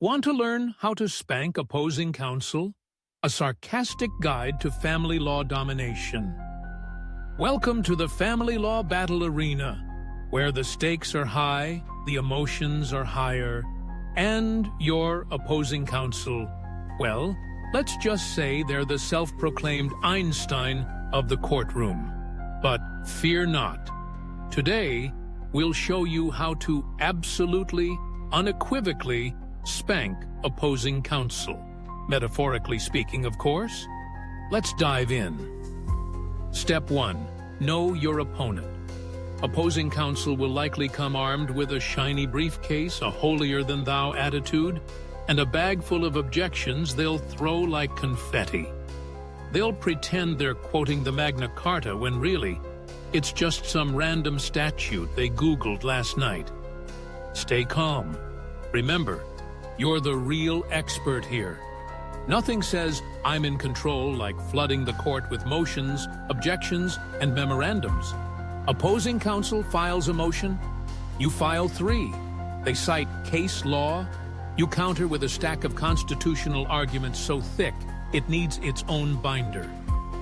Want to learn how to spank opposing counsel? A sarcastic guide to family law domination. Welcome to the family law battle arena, where the stakes are high, the emotions are higher, and your opposing counsel, well, let's just say they're the self-proclaimed Einstein of the courtroom. But fear not. Today, we'll show you how to absolutely, unequivocally spank opposing counsel. Metaphorically speaking, of course. Let's dive in. Step 1. Know your opponent. Opposing counsel will likely come armed with a shiny briefcase, a holier-than-thou attitude, and a bag full of objections they'll throw like confetti. They'll pretend they're quoting the Magna Carta when really, it's just some random statute they Googled last night. Stay calm. Remember, you're the real expert here. Nothing says I'm in control like flooding the court with motions, objections, and memorandums. Opposing counsel files a motion. You file 3. They cite case law. You counter with a stack of constitutional arguments so thick it needs its own binder.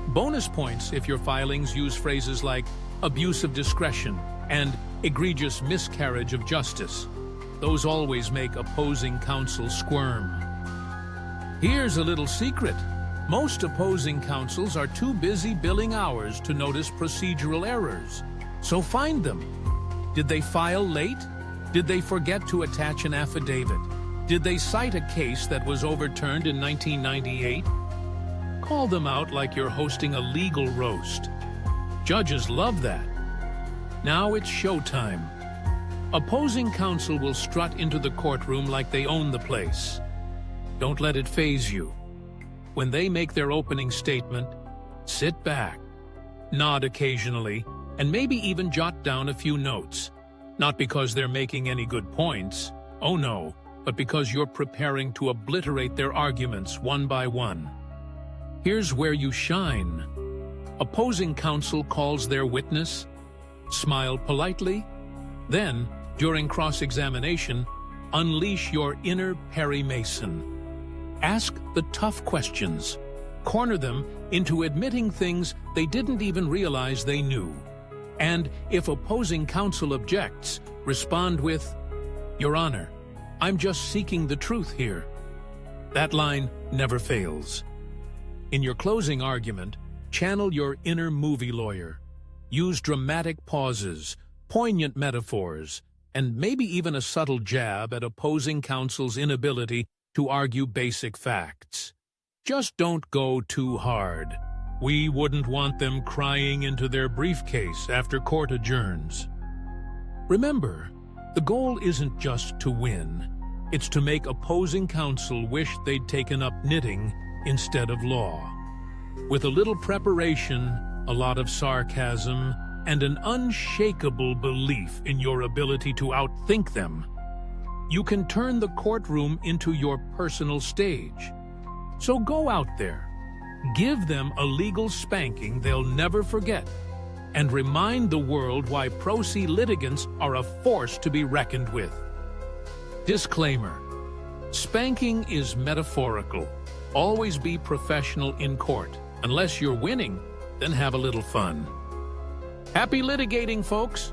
Bonus points if your filings use phrases like abuse of discretion and egregious miscarriage of justice. Those always make opposing counsel squirm. Here's a little secret. Most opposing counsels are too busy billing hours to notice procedural errors. So find them. Did they file late? Did they forget to attach an affidavit? Did they cite a case that was overturned in 1998? Call them out like you're hosting a legal roast. Judges love that. Now it's showtime. Opposing counsel will strut into the courtroom like they own the place. Don't let it faze you. When they make their opening statement, sit back, nod occasionally, and maybe even jot down a few notes. Not because they're making any good points, oh no, but because you're preparing to obliterate their arguments one by one. Here's where you shine. Opposing counsel calls their witness, smile politely, then, during cross-examination, unleash your inner Perry Mason. Ask the tough questions. Corner them into admitting things they didn't even realize they knew. And if opposing counsel objects, respond with, "Your Honor, I'm just seeking the truth here." That line never fails. In your closing argument, channel your inner movie lawyer. Use dramatic pauses, poignant metaphors, and maybe even a subtle jab at opposing counsel's inability to argue basic facts. Just don't go too hard. We wouldn't want them crying into their briefcase after court adjourns. Remember, the goal isn't just to win. It's to make opposing counsel wish they'd taken up knitting instead of law. With a little preparation, a lot of sarcasm, and an unshakable belief in your ability to outthink them, you can turn the courtroom into your personal stage. So go out there, give them a legal spanking they'll never forget, and remind the world why pro se litigants are a force to be reckoned with. Disclaimer: spanking is metaphorical. Always be professional in court. Unless you're winning, then have a little fun. Happy litigating, folks!